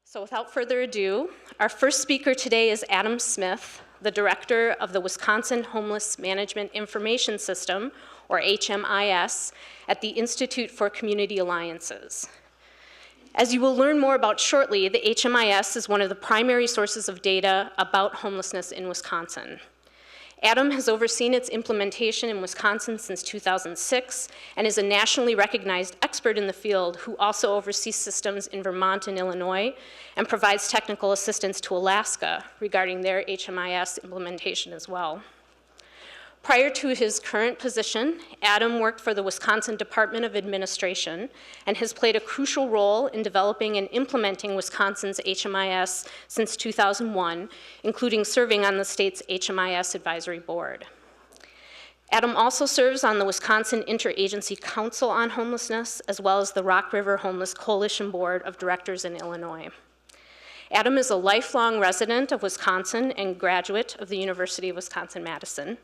So without further ado, our first speaker today is Adam Smith, the director of the Wisconsin Homeless Management Information System, or HMIS, at the Institute for Community Alliances. As you will learn more about shortly, the HMIS is one of the primary sources of data about homelessness in Wisconsin. Adam has overseen its implementation in Wisconsin since 2006 and is a nationally recognized expert in the field who also oversees systems in Vermont and Illinois and provides technical assistance to Alaska regarding their HMIS implementation as well. Prior to his current position, Adam worked for the Wisconsin Department of Administration and has played a crucial role in developing and implementing Wisconsin's HMIS since 2001, including serving on the state's HMIS Advisory Board. Adam also serves on the Wisconsin Interagency Council on Homelessness, as well as the Rock River Homeless Coalition Board of Directors in Illinois. Adam is a lifelong resident of Wisconsin and graduate of the University of Wisconsin-Madison.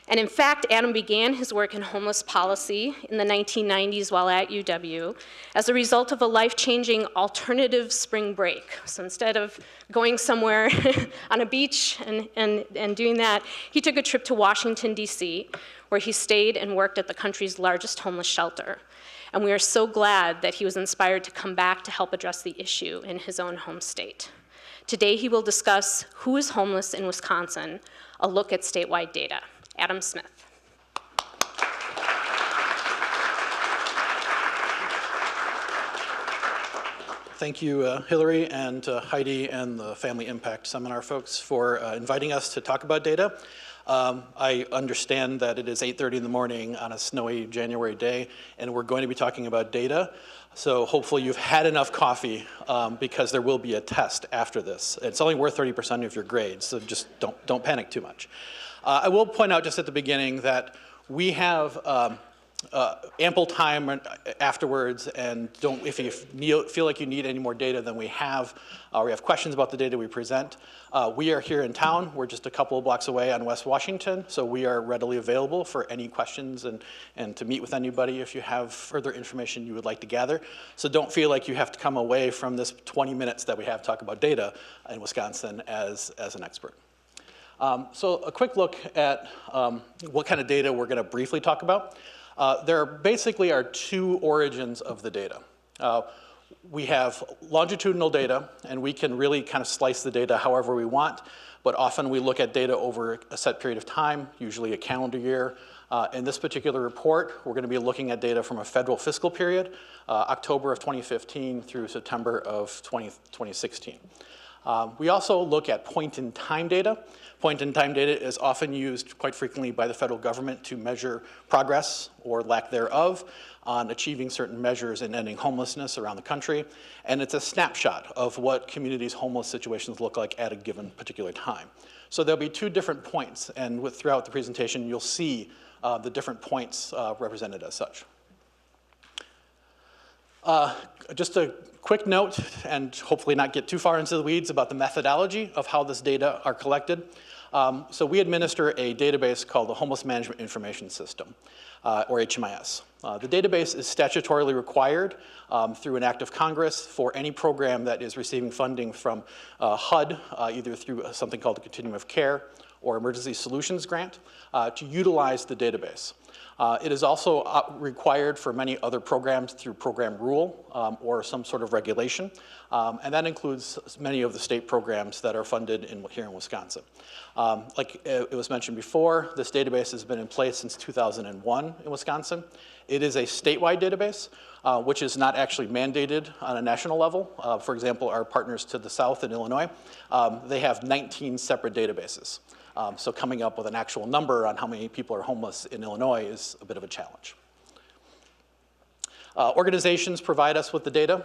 And in fact, Adam began his work in homeless policy in the 1990s while at UW as a result of a life-changing alternative spring break. So instead of going somewhere on a beach and doing that, he took a trip to Washington, D.C., where he stayed and worked at the country's largest homeless shelter. And we are so glad that he was inspired to come back to help address the issue in his own home state. Today, he will discuss who is homeless in Wisconsin, a look at statewide data. Adam Smith. Thank you, Hillary and Heidi and the Family Impact Seminar folks for inviting us to talk about data. I understand that it is 8:30 in the morning on a snowy January day, and we're going to be talking about data. So hopefully you've had enough coffee because there will be a test after this. It's only worth 30% of your grades, so just don't panic too much. I will point out just at the beginning that we have ample time afterwards, and if you feel like you need any more data than we have questions about the data we present. We are here in town. We're just a couple of blocks away on West Washington, so we are readily available for any questions and to meet with anybody if you have further information you would like to gather. So don't feel like you have to come away from this 20 minutes that we have to talk about data in Wisconsin as an expert. So a quick look at what kind of data we're going to briefly talk about. There basically are two origins of the data. We have longitudinal data, and we can really kind of slice the data however we want, but often we look at data over a set period of time, usually a calendar year. In this particular report, we're going to be looking at data from a federal fiscal period, October of 2015 through September of 2016. We also look at point-in-time data. Point-in-time data is often used quite frequently by the federal government to measure progress or lack thereof on achieving certain measures in ending homelessness around the country. And it's a snapshot of what communities' homeless situations look like at a given particular time. So there'll be two different points, and throughout the presentation, you'll see the different points represented as such. Just a quick note, and hopefully not get too far into the weeds about the methodology of how this data are collected. So we administer a database called the Homeless Management Information System, or HMIS. The database is statutorily required through an act of Congress for any program that is receiving funding from HUD, either through something called the Continuum of Care or Emergency Solutions Grant, to utilize the database. It is also required for many other programs through program rule or some sort of regulation, and that includes many of the state programs that are funded here in Wisconsin. Like it was mentioned before, this database has been in place since 2001 in Wisconsin. It is a statewide database, which is not actually mandated on a national level. For example, our partners to the south in Illinois, they have 19 separate databases. So coming up with an actual number on how many people are homeless in Illinois is a bit of a challenge. Organizations provide us with the data.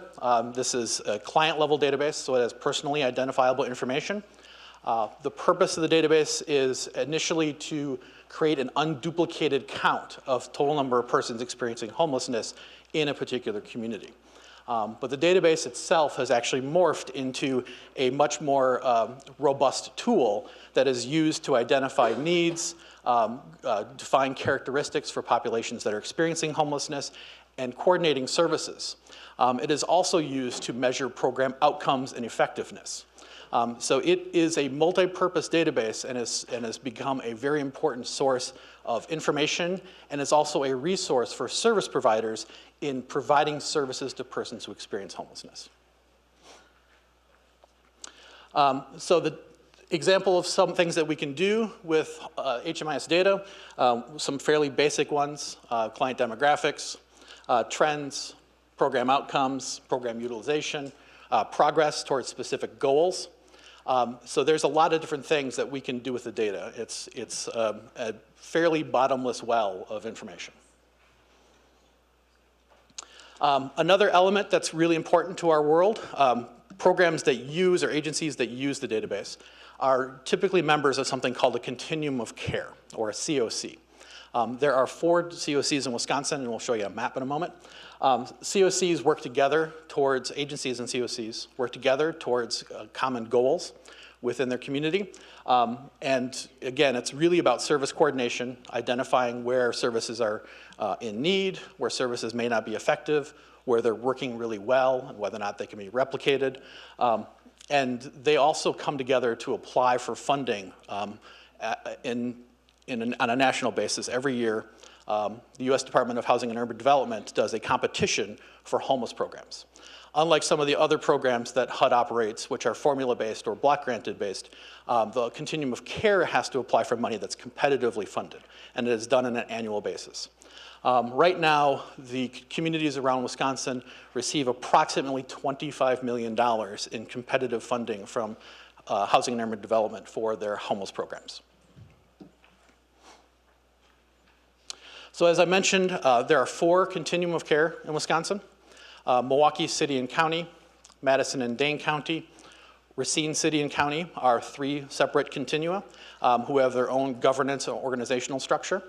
This is a client-level database, so it has personally identifiable information. The purpose of the database is initially to create an unduplicated count of total number of persons experiencing homelessness in a particular community. But the database itself has actually morphed into a much more robust tool that is used to identify needs, define characteristics for populations that are experiencing homelessness, and coordinating services. It is also used to measure program outcomes and effectiveness. So it is a multi-purpose database and has become a very important source of information, and is also a resource for service providers in providing services to persons who experience homelessness. So the example of some things that we can do with HMIS data, some fairly basic ones, client demographics, trends, program outcomes, program utilization, progress towards specific goals. So there's a lot of different things that we can do with the data. It's a fairly bottomless well of information. Another element that's really important to our world, programs that use, or agencies that use the database, are typically members of something called a Continuum of Care, or a COC. There are 4 COCs in Wisconsin, and we'll show you a map in a moment. COCs work together towards, agencies and COCs work together towards common goals within their community. And again, it's really about service coordination, identifying where services are in need, where services may not be effective, where they're working really well, and whether or not they can be replicated. And they also come together to apply for funding on a national basis. Every year, the U.S. Department of Housing and Urban Development does a competition for homeless programs. Unlike some of the other programs that HUD operates, which are formula-based or block-granted based, the Continuum of Care has to apply for money that's competitively funded, and it is done on an annual basis. Right now, the communities around Wisconsin receive approximately $25 million in competitive funding from Housing and Urban Development for their homeless programs. So as I mentioned, there are 4 Continuum of Care in Wisconsin. Milwaukee City and County, Madison and Dane County, Racine City and County are 3 separate continua who have their own governance and organizational structure.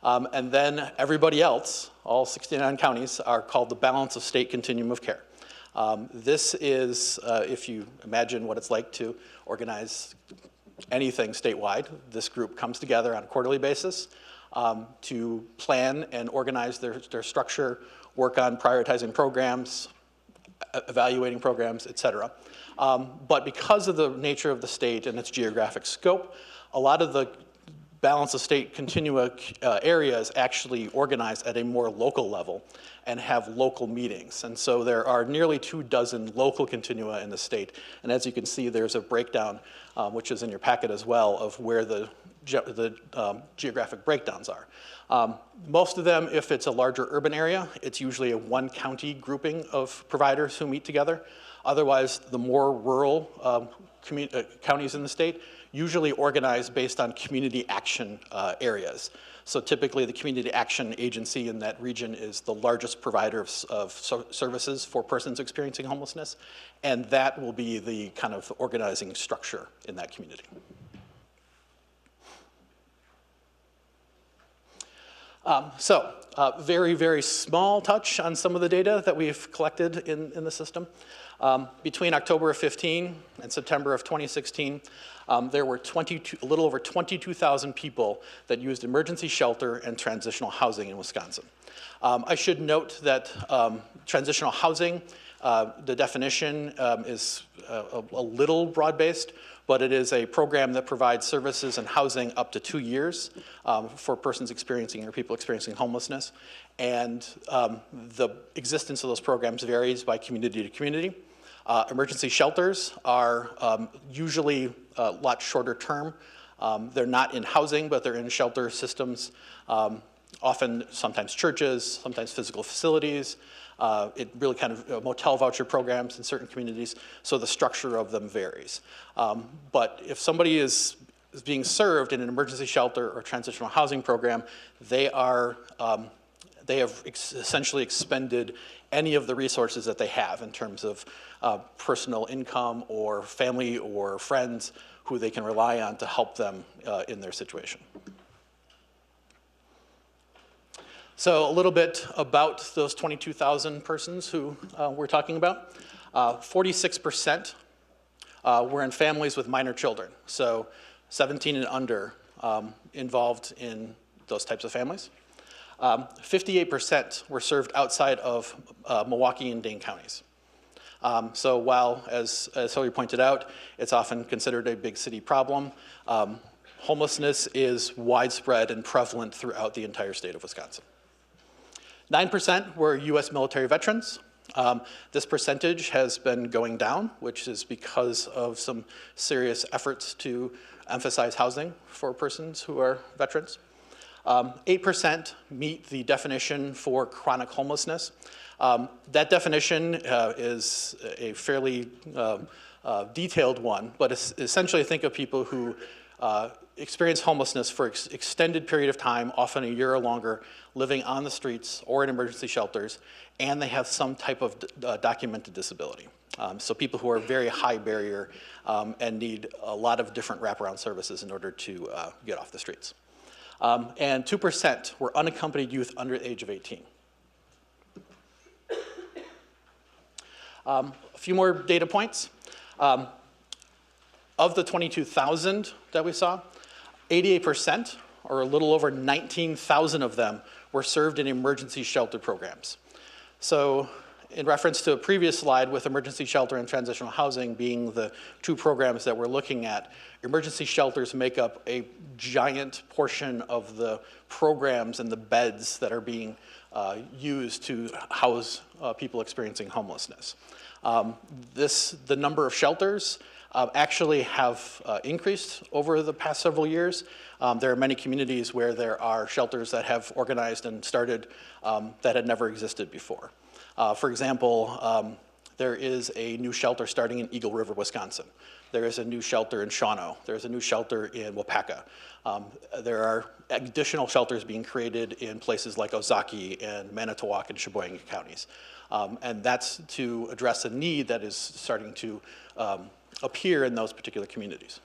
And then everybody else, all 69 counties, are called the Balance of State Continuum of Care. This is, if you imagine what it's like to organize anything statewide, this group comes together on a quarterly basis to plan and organize their structure, work on prioritizing programs, evaluating programs, et cetera. But because of the nature of the state and its geographic scope, a lot of the balance of state continua areas actually organize at a more local level and have local meetings. And so there are nearly 24 local continua in the state. And as you can see, there's a breakdown, which is in your packet as well, of where the geographic breakdowns are. Most of them, if it's a larger urban area, it's usually a 1 county grouping of providers who meet together. Otherwise, the more rural counties in the state usually organize based on community action areas. So typically the community action agency in that region is the largest provider of services for persons experiencing homelessness, and that will be the kind of organizing structure in that community. Very, very small touch on some of the data that we've collected in the system. Between October of 15 and September of 2016, there were a little over 22,000 people that used emergency shelter and transitional housing in Wisconsin. I should note that transitional housing, the definition is a little broad-based, but it is a program that provides services and housing up to 2 years for persons experiencing or people experiencing homelessness. And the existence of those programs varies by community to community. Emergency shelters are usually a lot shorter term. They're not in housing, but they're in shelter systems, often sometimes churches, sometimes physical facilities. It really kind of motel voucher programs in certain communities, so the structure of them varies. But if somebody is being served in an emergency shelter or transitional housing program, they have essentially expended any of the resources that they have in terms of personal income or family or friends who they can rely on to help them in their situation. So a little bit about those 22,000 persons who we're talking about. 46% were in families with minor children, so 17 and under involved in those types of families. 58% were served outside of Milwaukee and Dane counties. So while, as Hillary pointed out, it's often considered a big city problem, homelessness is widespread and prevalent throughout the entire state of Wisconsin. 9% were U.S. military veterans. This percentage has been going down, which is because of some serious efforts to emphasize housing for persons who are veterans. 8% meet the definition for chronic homelessness. That definition is a fairly detailed one, but essentially think of people who experience homelessness for extended period of time, often a year or longer, living on the streets or in emergency shelters, and they have some type of documented disability. So people who are very high barrier and need a lot of different wraparound services in order to get off the streets. And 2% were unaccompanied youth under the age of 18. A few more data points. Of the 22,000 that we saw, 88%, or a little over 19,000 of them, were served in emergency shelter programs. So in reference to a previous slide with emergency shelter and transitional housing being the two programs that we're looking at, emergency shelters make up a giant portion of the programs and the beds that are being used to house people experiencing homelessness. The number of shelters actually have increased over the past several years. There are many communities where there are shelters that have organized and started that had never existed before. For example, there is a new shelter starting in Eagle River, Wisconsin. There is a new shelter in Shawano. There's a new shelter in Wapaka. There are additional shelters being created in places like Ozaki and Manitowoc and Sheboygan counties. And that's to address a need that is starting to appear in those particular communities.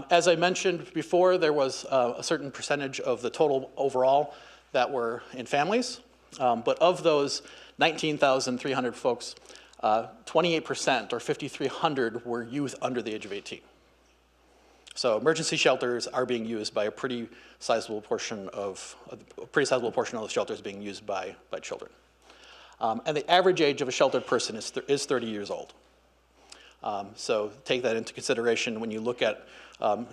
As I mentioned before, there was a certain percentage of the total overall that were in families. But of those 19,300 folks, 28% or 5,300 were youth under the age of 18. So emergency shelters are being used by a pretty sizable portion of the shelters being used by children. And the average age of a sheltered person is 30 years old. So take that into consideration when you look at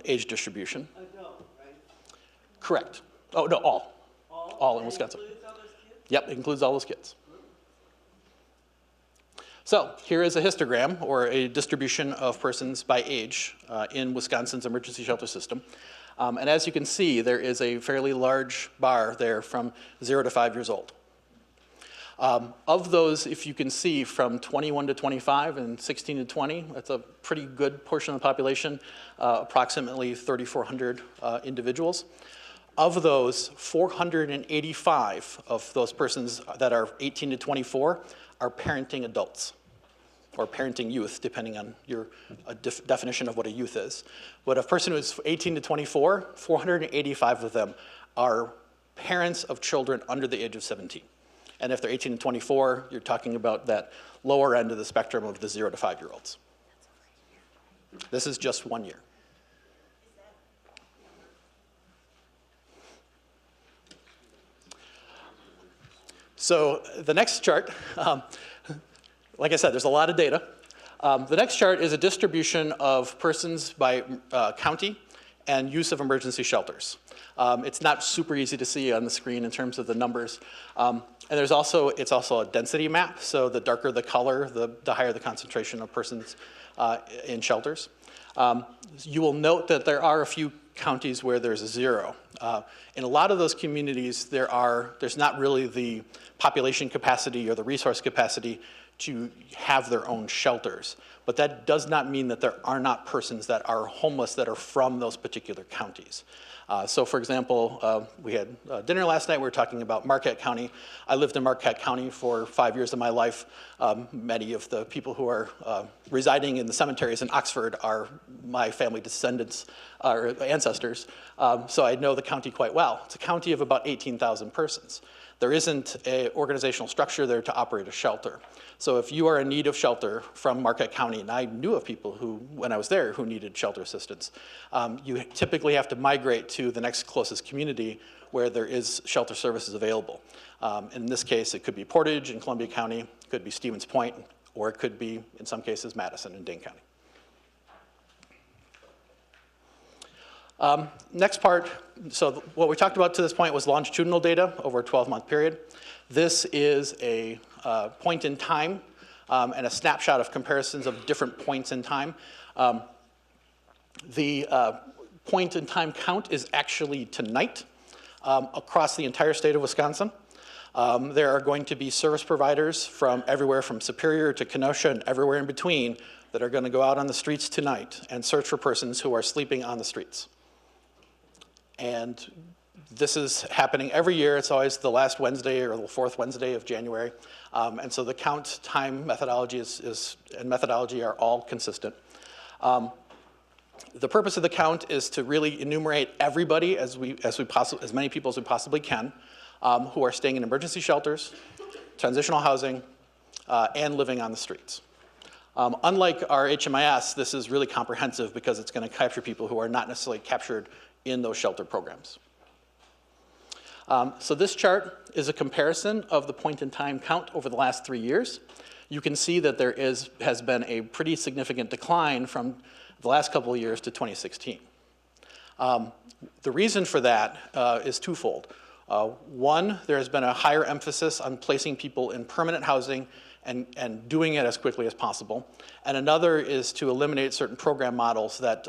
age distribution. Adult, right? Correct. Oh, no, all. All in Wisconsin. Includes all those kids? Yep, it includes all those kids. So here is a histogram, or a distribution of persons by age in Wisconsin's emergency shelter system. And as you can see, there is a fairly large bar there from 0 to 5 years old. Of those, if you can see, from 21 to 25 and 16 to 20, that's a pretty good portion of the population, approximately 3,400 individuals. Of those, 485 of those persons that are 18 to 24 are parenting adults, or parenting youth, depending on your definition of what a youth is. But a person who is 18 to 24, 485 of them are parents of children under the age of 17. And if they're 18 to 24, you're talking about that lower end of the spectrum of the 0 to 5-year-olds. This is just 1 year. So the next chart, like I said, there's a lot of data. The next chart is a distribution of persons by county and use of emergency shelters. It's not super easy to see on the screen in terms of the numbers. And it's also a density map, so the darker the color, the higher the concentration of persons in shelters. You will note that there are a few counties where there's a 0. In a lot of those communities, there's not really the population capacity or the resource capacity to have their own shelters. But that does not mean that there are not persons that are homeless that are from those particular counties. So for example, we had dinner last night, we were talking about Marquette County. I lived in Marquette County for 5 years of my life. Many of the people who are residing in the cemeteries in Oxford are my family descendants, or ancestors. So I know the county quite well. It's a county of about 18,000 persons. There isn't an organizational structure there to operate a shelter. So So if you are in need of shelter from Marquette County, and I knew of people who, when I was there, who needed shelter assistance, you typically have to migrate to the next closest community where there is shelter services available. In this case, it could be Portage in Columbia County, it could be Stevens Point, or it could be, in some cases, Madison in Dane County. Next part, so what we talked about to this point was longitudinal data over a 12-month period. This is a point in time and a snapshot of comparisons of different points in time. The point in time count is actually tonight across the entire state of Wisconsin. There are going to be service providers from everywhere from Superior to Kenosha and everywhere in between that are going to go out on the streets tonight and search for persons who are sleeping on the streets. And this is happening every year. It's always the last Wednesday or the fourth Wednesday of January. And so the count time methodology and methodology are all consistent. The purpose of the count is to really enumerate everybody as many people as we possibly can who are staying in emergency shelters, transitional housing, and living on the streets. Unlike our HMIS, this is really comprehensive because it's going to capture people who are not necessarily captured in those shelter programs. So this chart is a comparison of the point-in-time count over the last 3 years. You can see that there has been a pretty significant decline from the last couple of years to 2016. The reason for that is twofold. One, there has been a higher emphasis on placing people in permanent housing and doing it as quickly as possible. And another is to eliminate certain program models that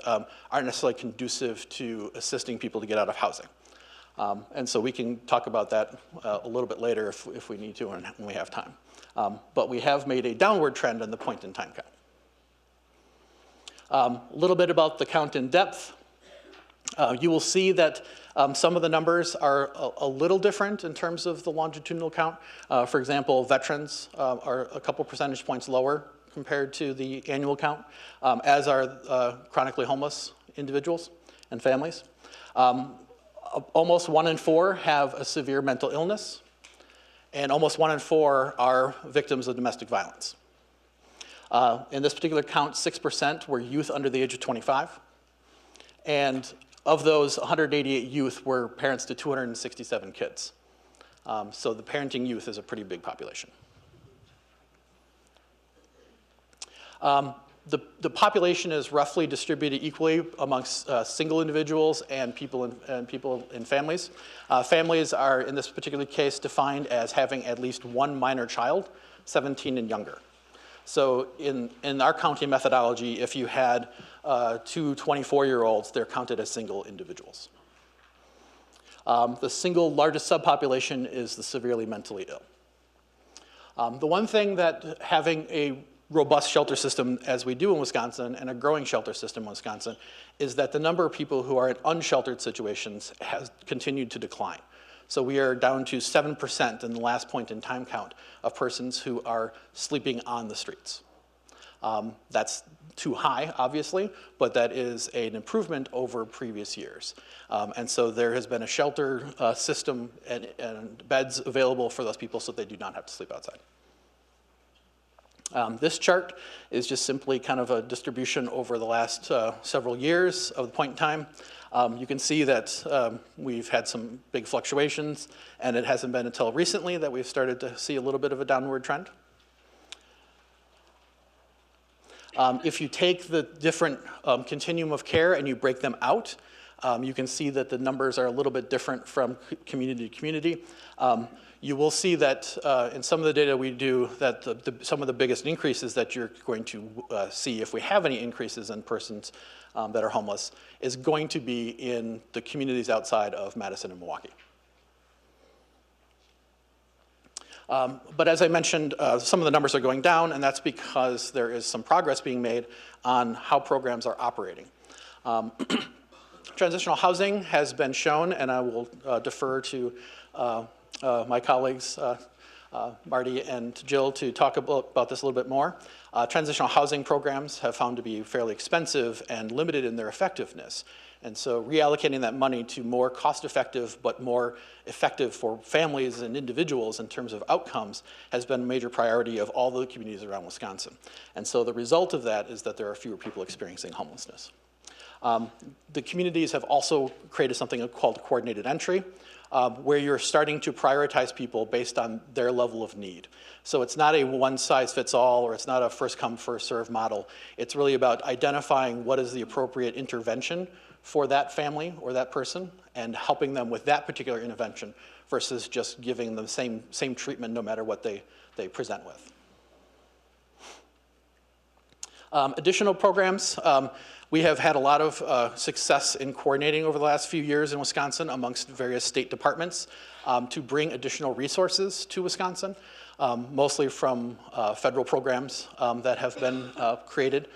aren't necessarily conducive to assisting people to get out of housing. And so we can talk about that a little bit later if we need to and when we have time. But we have made a downward trend on the point-in-time count. A little bit about the count in depth. You will see that some of the numbers are a little different in terms of the longitudinal count. For example, veterans are a couple percentage points lower compared to the annual count, as are chronically homeless individuals and families. Almost 1 in 4 have a severe mental illness, and almost 1 in 4 are victims of domestic violence. In this particular count, 6% were youth under the age of 25, and of those, 188 youth were parents to 267 kids. So the parenting youth is a pretty big population. The population is roughly distributed equally amongst single individuals and people in families. Families are, in this particular case, defined as having at least one minor child, 17 and younger. So in our counting methodology, if you had 2 24-year-olds, they're counted as single individuals. The single largest subpopulation is the severely mentally ill. The one thing that having a robust shelter system, as we do in Wisconsin, and a growing shelter system in Wisconsin, is that the number of people who are in unsheltered situations has continued to decline. So we are down to 7% in the last point in time count of persons who are sleeping on the streets. That's too high, obviously, but that is an improvement over previous years. And so there has been a shelter system and beds available for those people so they do not have to sleep outside. This chart is just simply kind of a distribution over the last several years of the point in time. You can see that we've had some big fluctuations, and it hasn't been until recently that we've started to see a little bit of a downward trend. If you take the different continuum of care and you break them out, you can see that the numbers are a little bit different from community to community. You will see that in some of the data we do that some of the biggest increases that you're going to see, if we have any increases in persons that are homeless, is going to be in the communities outside of Madison and Milwaukee. But as I mentioned, some of the numbers are going down, and that's because there is some progress being made on how programs are operating. Transitional housing has been shown, and I will defer to my colleagues Marty and Jill to talk about this a little bit more. Transitional housing programs have found to be fairly expensive and limited in their effectiveness. And so reallocating that money to more cost-effective but more effective for families and individuals in terms of outcomes has been a major priority of all the communities around Wisconsin. And so the result of that is that there are fewer people experiencing homelessness. The communities have also created something called coordinated entry, where you're starting to prioritize people based on their level of need. So it's not a one-size-fits-all, or it's not a first-come, first-served model. It's really about identifying what is the appropriate intervention for that family or that person and helping them with that particular intervention versus just giving them the same treatment no matter what they present with. Additional programs. We have had a lot of success in coordinating over the last few years in Wisconsin amongst various state departments to bring additional resources to Wisconsin, mostly from federal programs that have been created.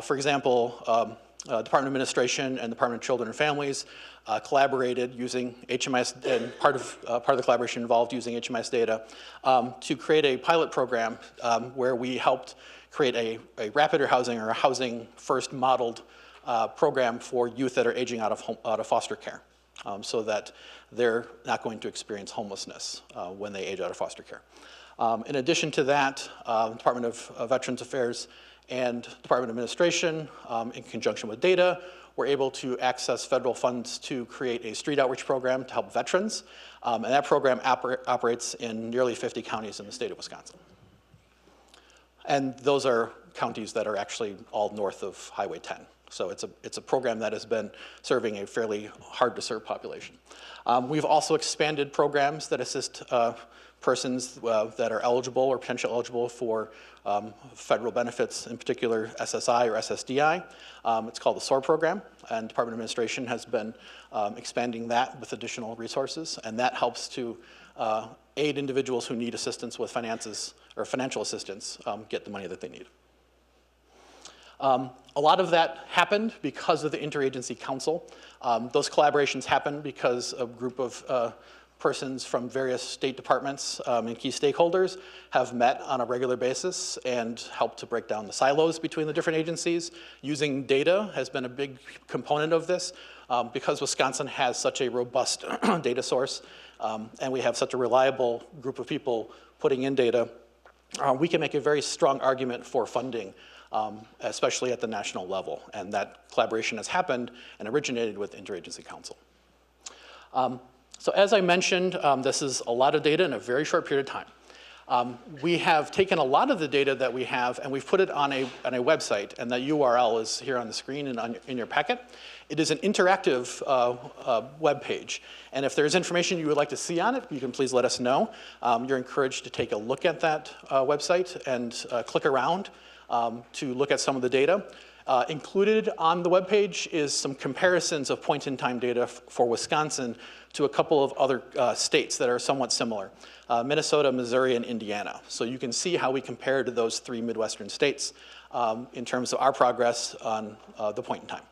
For example, Department of Administration and Department of Children and Families collaborated using HMIS, and part of the collaboration involved using HMIS data to create a pilot program where we helped create a rapid housing or a housing first modeled program for youth that are aging out of foster care so that they're not going to experience homelessness when they age out of foster care. In addition to that, Department of Veterans Affairs and Department of Administration, in conjunction with data, were able to access federal funds to create a street outreach program to help veterans. And that program operates in nearly 50 counties in the state of Wisconsin. And those are counties that are actually all north of Highway 10. So it's a program that has been serving a fairly hard to serve population. We've also expanded programs that assist persons that are eligible or potentially eligible for federal benefits, in particular SSI or SSDI. It's called the SOAR program, and Department of Administration has been expanding that with additional resources, and that helps to aid individuals who need assistance with finances or financial assistance get the money that they need. A lot of that happened because of the Interagency Council. Those collaborations happened because a group of persons from various state departments and key stakeholders have met on a regular basis and helped to break down the silos between the different agencies. Using data has been a big component of this because Wisconsin has such a robust data source and we have such a reliable group of people putting in data. We can make a very strong argument for funding, especially at the national level, and that collaboration has happened and originated with Interagency Council. So as I mentioned, this is a lot of data in a very short period of time. We have taken a lot of the data that we have and we've put it on a website, and that URL is here on the screen and in your packet. It is an interactive web page, and if there's information you would like to see on it, you can please let us know. You're encouraged to take a look at that website and click around to look at some of the data. Included on the webpage is some comparisons of point-in-time data for Wisconsin to a couple of other states that are somewhat similar, Minnesota, Missouri, and Indiana. So you can see how we compare to those three Midwestern states in terms of our progress on the point in time.